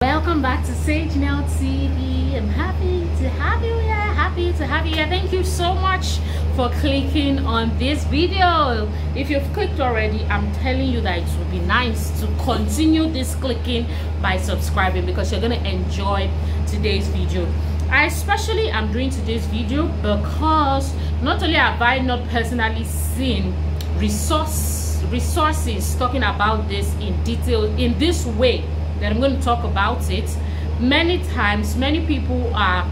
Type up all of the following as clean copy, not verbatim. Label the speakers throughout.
Speaker 1: Welcome back to SAGENEL TV. I'm happy to have you here. Thank you so much for clicking on this video. If you've clicked already, I'm telling you that it would be nice to continue this clicking by subscribing, because you're going to enjoy today's video. I especially am doing today's video because not only have I not personally seen resources talking about this in detail in this way that I'm going to talk about it. Many times, many people are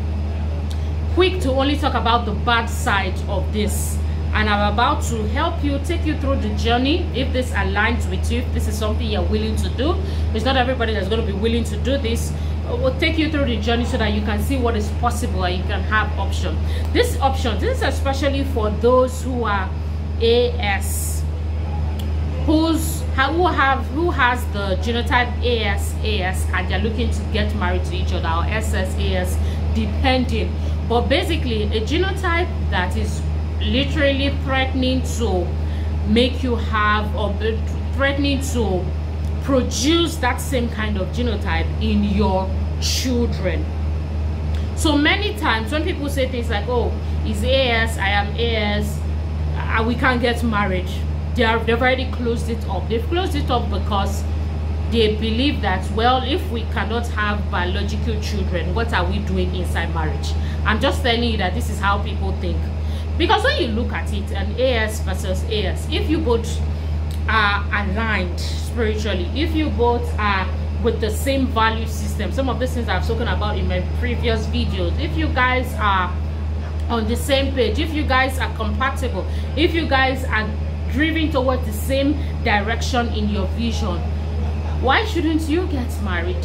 Speaker 1: quick to only talk about the bad side of this, and I'm about to help you, take you through the journey. If this aligns with you, if this is something you're willing to do, it's not everybody that's going to be willing to do this. We'll take you through the journey so that you can see what is possible and you can have options. This is especially for those who are AS, who has the genotype AS, and they're looking to get married to each other, or SSAS, depending. But basically, a genotype that is literally threatening to make you have, or threatening to produce that same kind of genotype in your children. So many times when people say things like, oh, it's AS, I am AS, we can't get married, they've already closed it up. They've closed it up because they believe that, well, if we cannot have biological children, what are we doing inside marriage? I'm just telling you that this is how people think. Because when you look at it, an AS versus AS, if you both are aligned spiritually, if you both are with the same value system, some of these things I've spoken about in my previous videos, if you guys are on the same page, if you guys are compatible, if you guys are driven towards the same direction in your vision, why shouldn't you get married?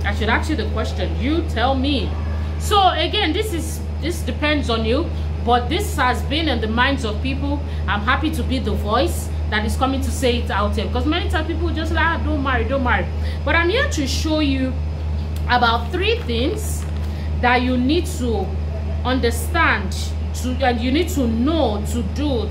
Speaker 1: I should ask you the question. You tell me. So again, this depends on you, but this has been in the minds of people. I'm happy to be the voice that is coming to say it out here, because many times people just like, don't marry. But I'm here to show you about 3 things that you need to understand, and you need to know to do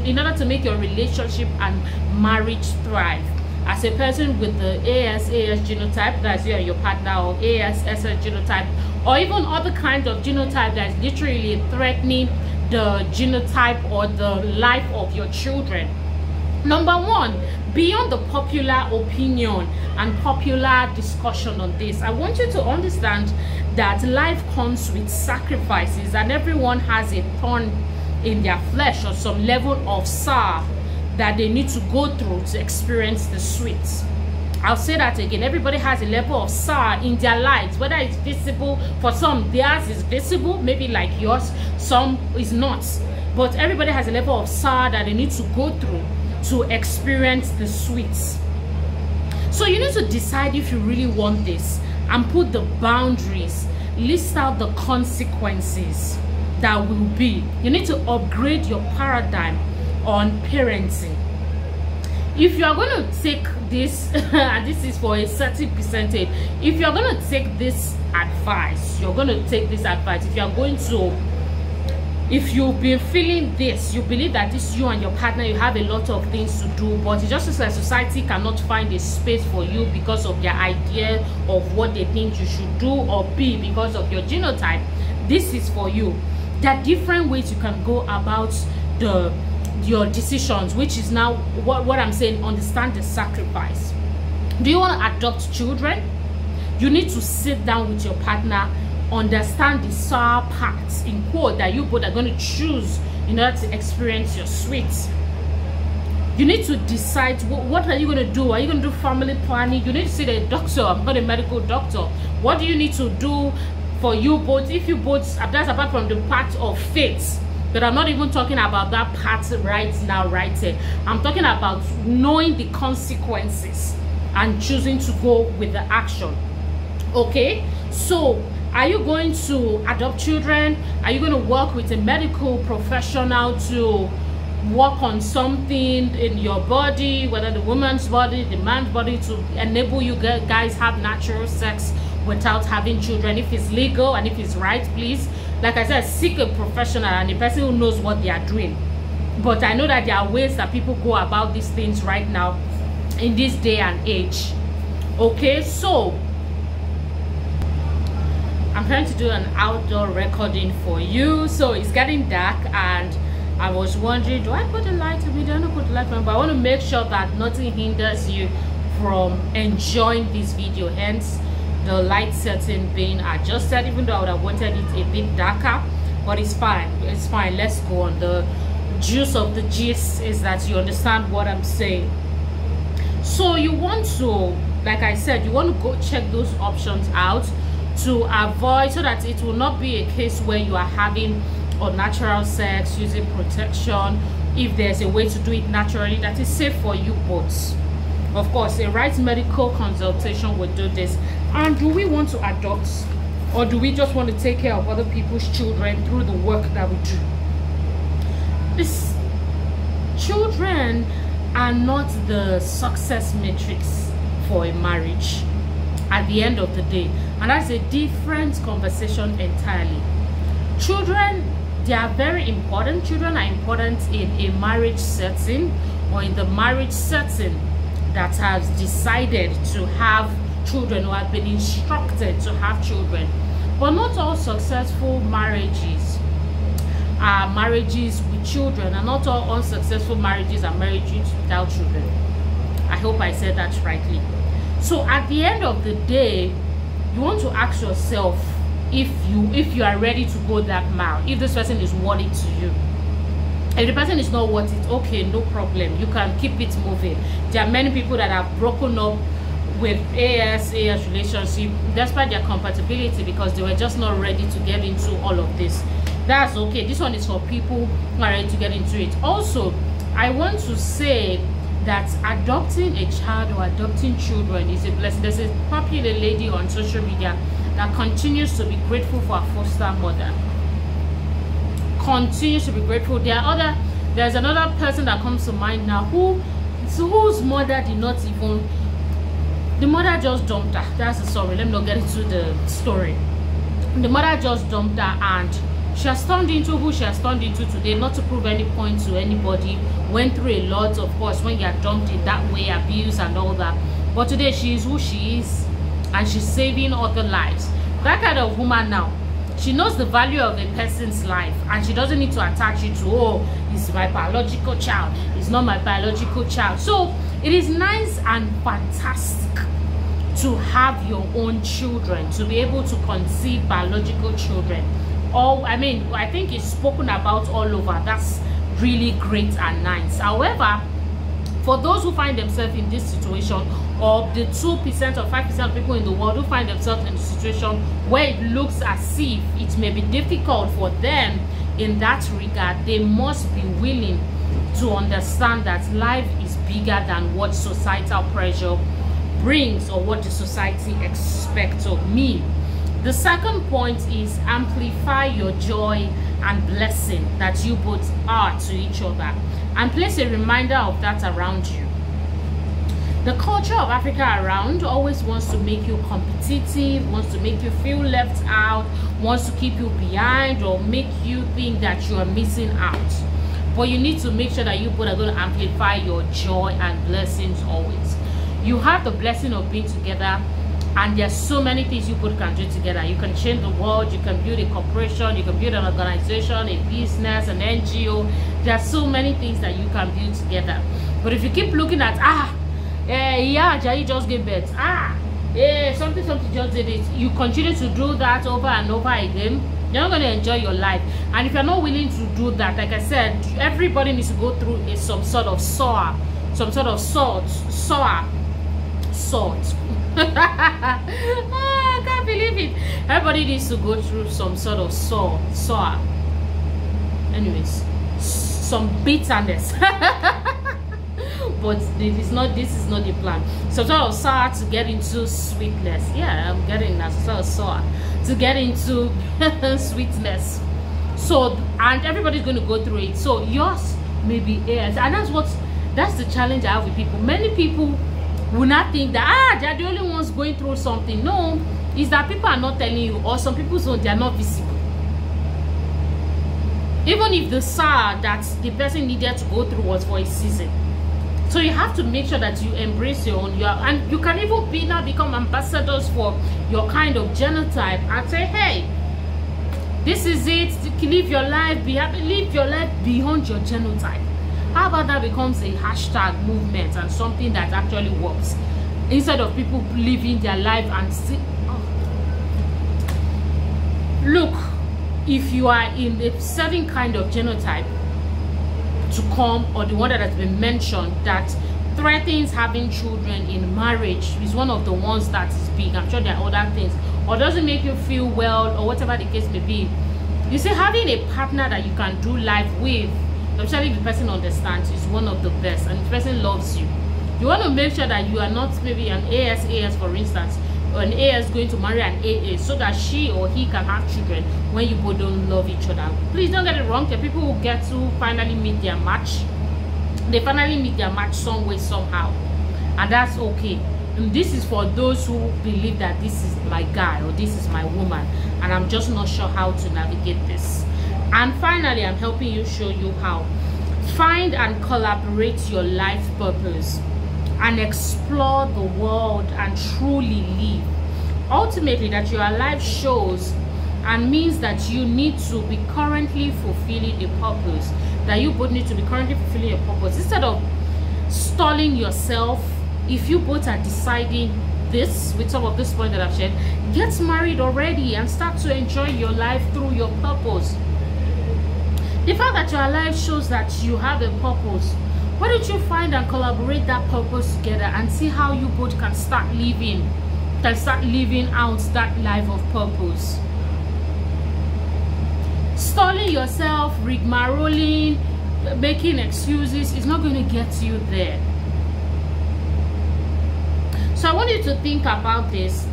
Speaker 1: in order to make your relationship and marriage thrive. As a person with the AS genotype, that's you and your partner, or AS genotype, or even other kinds of genotype that's literally threatening the genotype or the life of your children. Number 1, beyond the popular opinion and popular discussion on this, I want you to understand that life comes with sacrifices, and everyone has a thorn in their flesh, or some level of sour that they need to go through to experience the sweet. I'll say that again. Everybody has a level of sour in their lives, whether it's visible. For some, theirs is visible, maybe like yours, some is not. But everybody has a level of sour that they need to go through to experience the sweets. So you need to decide if you really want this, and put the boundaries, list out the consequences that will be. You need to upgrade your paradigm on parenting. If you are going to take this and this is for a certain percentage, if you're going to take this advice, if you've been feeling this, you believe that this, you and your partner, you have a lot of things to do, but it's just like society cannot find a space for you because of their idea of what they think you should do or be because of your genotype, this is for you. There are different ways you can go about your decisions, which is now what I'm saying. Understand the sacrifice. Do you want to adopt children? You need to sit down with your partner, understand the sour parts, in quote, that you both are going to choose in order to experience your sweets. You need to decide what are you going to do. Are you going to do family planning? You need to see the doctor. I'm not a medical doctor. What do you need to do for you both? If you both, that's apart from the part of faith, but I'm not even talking about that part right now, right here. I'm talking about knowing the consequences and choosing to go with the action. Okay, so are you going to adopt children? Are you going to work with a medical professional to work on something in your body, whether the woman's body, the man's body, to enable you guys have natural sex without having children? If it's legal and if it's right, please, like I said, seek a professional and a person who knows what they are doing. But I know that there are ways that people go about these things right now in this day and age. Okay, so I'm trying to do an outdoor recording for you, so it's getting dark, and I was wondering, do I put the light on? I don't put the light on, but I want to make sure that nothing hinders you from enjoying this video, hence the light setting being adjusted, even though I would have wanted it a bit darker, but it's fine. It's fine. Let's go on. The juice of the gist is that you understand what I'm saying. So you want to, like I said, you want to go check those options out to avoid, so that it will not be a case where you are having unnatural sex using protection. If there's a way to do it naturally that is safe for you both, of course a right medical consultation will do this. And do we want to adopt, or do we just want to take care of other people's children through the work that we do? These children are not the success matrix for a marriage at the end of the day, and that's a different conversation entirely. Children, they are very important. Children are important in a marriage setting, or in the marriage setting that has decided to have children, or have been instructed to have children. But not all successful marriages are marriages with children, and not all unsuccessful marriages are marriages without children. I hope I said that rightly. So at the end of the day, you want to ask yourself if you are ready to go that mile, if this person is worth it to you. If the person is not worth it, okay, no problem, you can keep it moving. There are many people that have broken up with AS relationship despite their compatibility, because they were just not ready to get into all of this. That's okay. This one is for people who are ready to get into it. Also, I want to say that adopting a child or adopting children is a blessing. There's a popular lady on social media that continues to be grateful for her foster mother. Continues to be grateful. There's another person that comes to mind now whose mother did not even, the mother just dumped her. That's the story. Let me not get into the story. The mother just dumped her, and she has turned into who she has turned into today. Not to prove any point to anybody, went through a lot, of course, when you are dumped in that way, abuse and all that, but today she is who she is, and she's saving other lives. That kind of woman now, she knows the value of a person's life, and she doesn't need to attach it to, oh, it's my biological child, it's not my biological child. So it is nice and fantastic to have your own children, to be able to conceive biological children. I think it's spoken about all over. That's really great and nice. However, for those who find themselves in this situation, or the 2% or 5% of people in the world who find themselves in a situation where it looks as if it may be difficult for them in that regard, they must be willing to understand that life is bigger than what societal pressure brings, or what the society expects of me. The second point is amplify your joy and blessing that you both are to each other, and place a reminder of that around you. The culture of Africa around always wants to make you competitive, wants to make you feel left out, wants to keep you behind, or make you think that you are missing out. But you need to make sure that you both are going to amplify your joy and blessings always. You have the blessing of being together, and there's so many things you both can do together. You can change the world, you can build a corporation, you can build an organization, a business, an NGO. There are so many things that you can build together. But if you keep looking at, yeah, Jai just gave birth, something just did it, you continue to do that over and over again, you're not going to enjoy your life. And if you're not willing to do that, like I said, everybody needs to go through some sort of salt. I can't believe it. Everybody needs to go through some sort of sour. Anyways, some bitterness. But this is not the plan. Some sort of sour to get into sweetness. Yeah, I'm getting that sort of sour to get into sweetness. So, and everybody's going to go through it. So yours may be AS, and that's the challenge I have with people. Many people will not think that they're the only ones going through something. No, it's that people are not telling you, or some people, so they are not visible. Even if the SAR that the person needed to go through was for a season, So you have to make sure that you embrace your own, and you can even now become ambassadors for your kind of genotype and say, hey, this is it. Live your life, be happy, live your life beyond your genotype. How about that becomes a hashtag movement and something that actually works, instead of people living their life and see. Look, if you are in a certain kind of genotype to come, or the one that has been mentioned that threatens having children in marriage, is one of the ones that is big. I'm sure there are other things, or doesn't make you feel well, or whatever the case may be. You see, having a partner that you can do life with, especially if the person understands, is one of the best, and the person loves you. You want to make sure that you are not maybe an AS for instance, or an AS going to marry an AA, so that she or he can have children when you both don't love each other. Please don't get it wrong. There are people who get to finally meet their match. They finally meet their match some way, somehow, and that's okay. And this is for those who believe that this is my guy or this is my woman, and I'm just not sure how to navigate this. And finally, I'm helping you, show you how. Find and collaborate your life purpose and explore the world and truly live. Ultimately, that your life shows and means that you need to be currently fulfilling a purpose, that you both need to be currently fulfilling a purpose, instead of stalling yourself. If you both are deciding this with some of this point that I've shared, get married already and start to enjoy your life through your purpose. The fact that your life shows that you have a purpose, why don't you find and collaborate that purpose together and see how you both can start living out that life of purpose. Stalling yourself, rigmaroling, making excuses is not going to get you there. So I want you to think about this,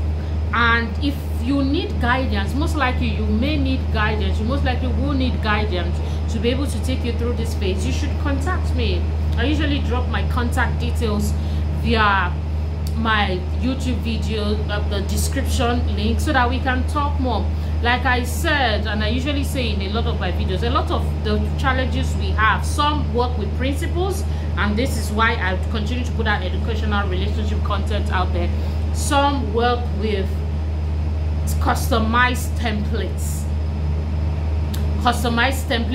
Speaker 1: and if you need guidance, most likely you may need guidance, you most likely will need guidance to be able to take you through this phase, you should contact me. I usually drop my contact details via my YouTube video, the description link, so that we can talk more. Like I said, and I usually say in a lot of my videos, a lot of the challenges we have, some work with principles, and this is why I continue to put out educational relationship content out there. Some work with customized templates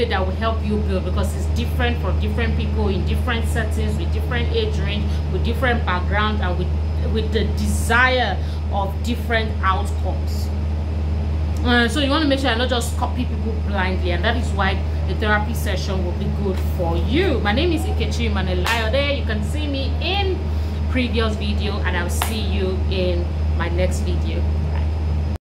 Speaker 1: that will help you build, because it's different for different people in different settings, with different age range, with different background, and with the desire of different outcomes. So you want to make sure I not just copy people blindly, and that is why the therapy session will be good for you. My name is Ikechi Manelayo. There you can see me in previous video, and I'll see you in my next video.